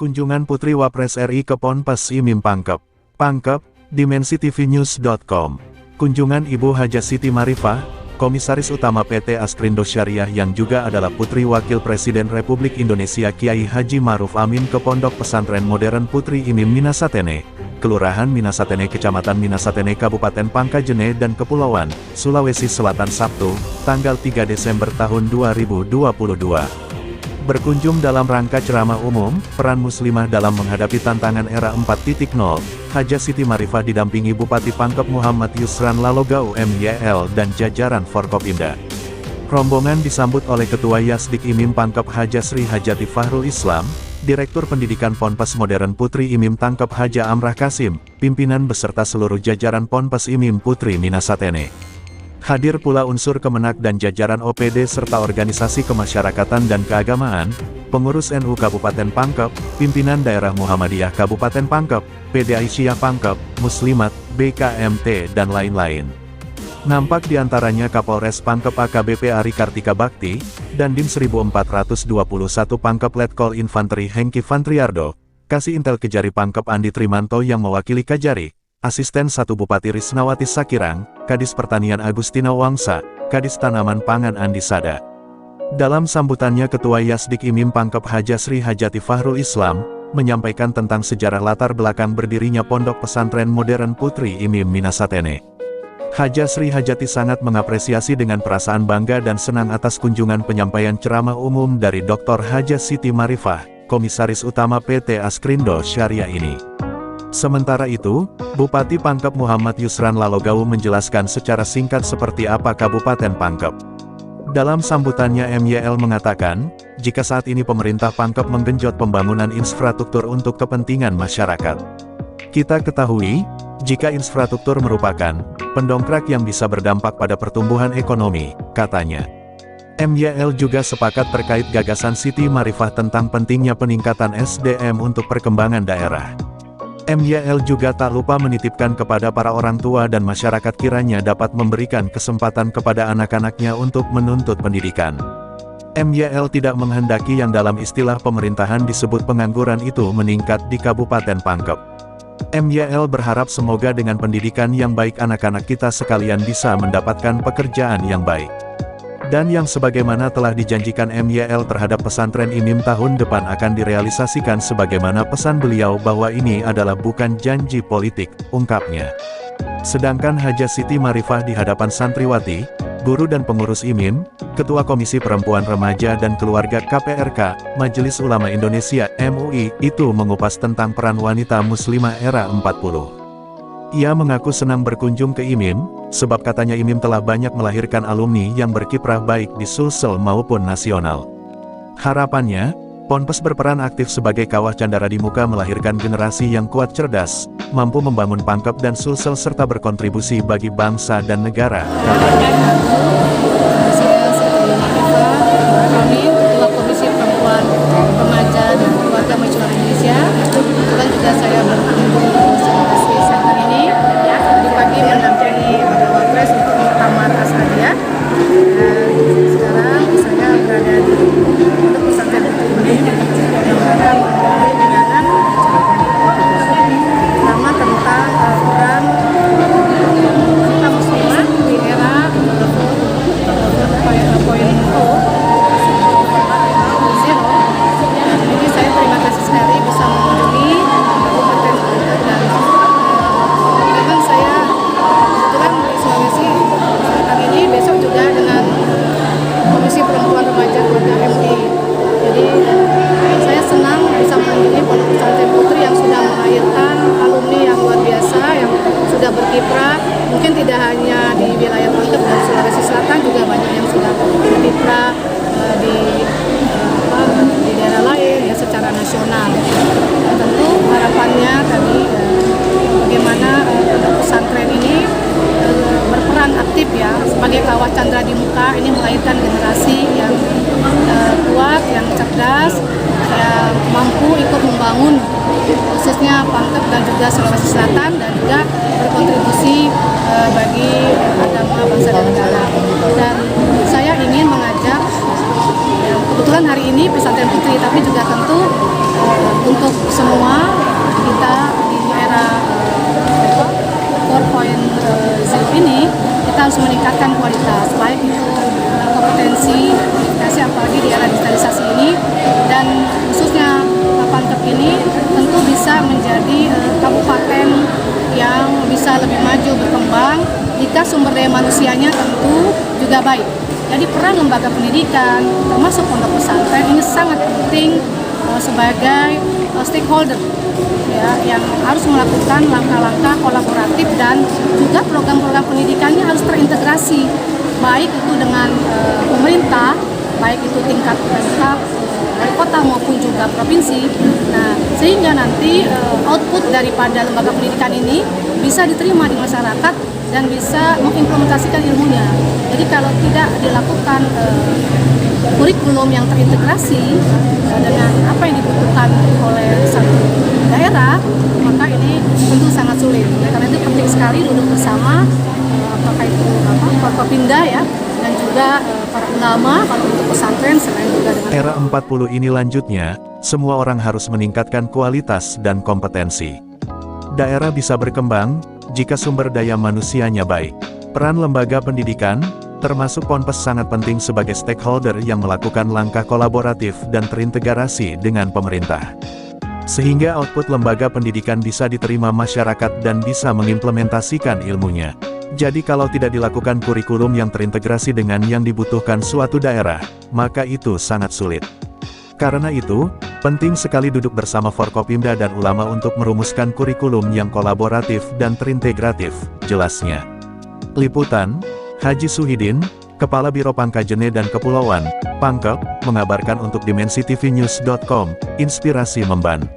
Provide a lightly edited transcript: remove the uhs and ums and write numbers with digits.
Kunjungan Putri Wapres RI ke Ponpes IMIM Pangkep. Pangkep, dimensitv-news.com. Kunjungan Ibu Haja Siti Marifah, Komisaris Utama PT Askrindo Syariah yang juga adalah Putri Wakil Presiden Republik Indonesia Kiai Haji Ma'ruf Amin ke Pondok Pesantren Modern Putri IMIM Minasatene, Kelurahan Minasatene Kecamatan Minasatene Kabupaten Pangkajene dan Kepulauan, Sulawesi Selatan Sabtu, tanggal 3 Desember tahun 2022. Berkunjung dalam rangka ceramah umum, peran muslimah dalam menghadapi tantangan era 4.0, Haja Siti Marifah didampingi Bupati Pangkep Muhammad Yusran Lalogau MYL dan jajaran Forkopimda. Rombongan disambut oleh Ketua Yasdik IMIM Pangkep Haja Sri Hajati Fahrul Islam, Direktur Pendidikan Ponpes Modern Putri IMIM Pangkep Haja Amrah Kasim, pimpinan beserta seluruh jajaran Ponpes IMIM Putri Minasatene. Hadir pula unsur Kemenak dan jajaran OPD serta organisasi kemasyarakatan dan keagamaan, pengurus NU Kabupaten Pangkep, pimpinan daerah Muhammadiyah Kabupaten Pangkep, PD Aisyah Pangkep, Muslimat, BKMT dan lain-lain. Nampak diantaranya Kapolres Pangkep AKBP Ari Kartika Bakti, dan Dim 1421 Pangkep Letkol Infanteri Hengki Fantriardo, Kasih Intel Kejari Pangkep Andi Trimanto yang mewakili Kajari, Asisten 1 Bupati Risnawati Sakirang, Kadis Pertanian Agustina Wangsa, Kadis Tanaman Pangan Andi Sada. Dalam sambutannya Ketua Yasdik IMIM Pangkep Haja Sri Hajati Fahrul Islam, menyampaikan tentang sejarah latar belakang berdirinya Pondok Pesantren Modern Putri IMIM Minasatene. Haja Sri Hajati sangat mengapresiasi dengan perasaan bangga dan senang atas kunjungan penyampaian ceramah umum dari Dr. Haja Siti Marifah, Komisaris Utama PT Askrindo Syariah ini. Sementara itu, Bupati Pangkep Muhammad Yusran Lalogau menjelaskan secara singkat seperti apa Kabupaten Pangkep. Dalam sambutannya MYL mengatakan, jika saat ini pemerintah Pangkep menggenjot pembangunan infrastruktur untuk kepentingan masyarakat. Kita ketahui, jika infrastruktur merupakan pendongkrak yang bisa berdampak pada pertumbuhan ekonomi, katanya. MYL juga sepakat terkait gagasan Siti Marifah tentang pentingnya peningkatan SDM untuk perkembangan daerah. MYL juga tak lupa menitipkan kepada para orang tua dan masyarakat kiranya dapat memberikan kesempatan kepada anak-anaknya untuk menuntut pendidikan. MYL tidak menghendaki yang dalam istilah pemerintahan disebut pengangguran itu meningkat di Kabupaten Pangkep. MYL berharap semoga dengan pendidikan yang baik anak-anak kita sekalian bisa mendapatkan pekerjaan yang baik. Dan yang sebagaimana telah dijanjikan MYL terhadap pesantren IMIM tahun depan akan direalisasikan sebagaimana pesan beliau bahwa ini adalah bukan janji politik, ungkapnya. Sedangkan Haja Siti Marifah di hadapan santriwati, guru dan pengurus IMIM, Ketua Komisi Perempuan Remaja dan Keluarga KPRK, Majelis Ulama Indonesia MUI, itu mengupas tentang peran wanita muslimah era 40. Ia mengaku senang berkunjung ke IMIM, sebab katanya IMIM telah banyak melahirkan alumni yang berkiprah baik di Sulsel maupun nasional. Harapannya, Ponpes berperan aktif sebagai kawah candara di muka melahirkan generasi yang kuat cerdas, mampu membangun Pangkep dan Sulsel serta berkontribusi bagi bangsa dan negara, katanya. Kami, Ketua Komisi Perempuan Remaja dan Keluarga Masyarakat Indonesia, kebetulan juga saya berkunjung ke center ini, di pagi mendampingi Bapak Wapres untuk muktamar Asadiah. Dan sekarang saya berada di Pondok Pesantren Putri IMIM yang berada di binaan pertama tentang peran kita muslimah di era 4.0. Jadi saya terima kasih sekali bisa mengunjungi Kabupaten Pangkep dan memang saya kebetulan di Sulawesi Selatan ini besok juga dengan Komisi Perempuan Remaja Keluarga MUI. Jadi saya senang bisa mengunjungi Pondok Pesantren Putri yang sudah melahirkan alumni yang luar biasa yang sudah berkiprah. Mungkin tidak hanya di wilayah Pangkep dan Sulawesi Selatan, juga banyak yang sudah berkiprah di daerah lain ya secara nasional. Dan tentu harapannya tadi bagaimana pesantren ini berperan aktif ya sebagai kawah candra di muka, ini melahirkan generasi yang kuat, yang cerdas, yang mampu ikut membangun khususnya Pangkep dan juga Sulawesi Selatan, dan juga berkontribusi bagi agama, bangsa dan negara. Dan saya ingin mengajak, kebetulan hari ini Pesantren Putri, tapi juga tentu untuk semua kita di era 4.0 ini, kita harus meningkatkan kualitas, baik itu kompetensi, komunikasi, apalagi di era digitalisasi ini, dan khususnya Pangkep ini tentu bisa menjadi kabupaten yang bisa lebih maju berkembang jika sumber daya manusianya tentu juga baik. Jadi peran lembaga pendidikan termasuk pondok pesantren ini sangat penting sebagai stakeholder ya, yang harus melakukan langkah-langkah kolaboratif dan juga program-program pendidikannya harus terintegrasi baik itu dengan pemerintah, baik itu tingkat pemerintah dari kota maupun juga provinsi. Nah, sehingga nanti output daripada lembaga pendidikan ini bisa diterima di masyarakat dan bisa mengimplementasikan ilmunya. Jadi kalau tidak dilakukan kurikulum yang terintegrasi dengan apa yang dibutuhkan oleh satu daerah, maka ini tentu sangat sulit. Karena itu penting sekali duduk bersama, apakah itu Forkopimda ya, dan juga para ulama, kalau untuk pesantren, selain juga dengan Era 40 ini lanjutnya, semua orang harus meningkatkan kualitas dan kompetensi. Daerah bisa berkembang jika sumber daya manusianya baik. Peran lembaga pendidikan, termasuk Ponpes, sangat penting sebagai stakeholder yang melakukan langkah kolaboratif dan terintegrasi dengan pemerintah. Sehingga output lembaga pendidikan bisa diterima masyarakat dan bisa mengimplementasikan ilmunya. Jadi kalau tidak dilakukan kurikulum yang terintegrasi dengan yang dibutuhkan suatu daerah, maka itu sangat sulit. Karena itu, penting sekali duduk bersama Forkopimda dan ulama untuk merumuskan kurikulum yang kolaboratif dan terintegratif, jelasnya. Liputan, Haji Suhidin, Kepala Biro Pangkajene dan Kepulauan, Pangkep, mengabarkan untuk dimensitivinews.com, inspirasi memban.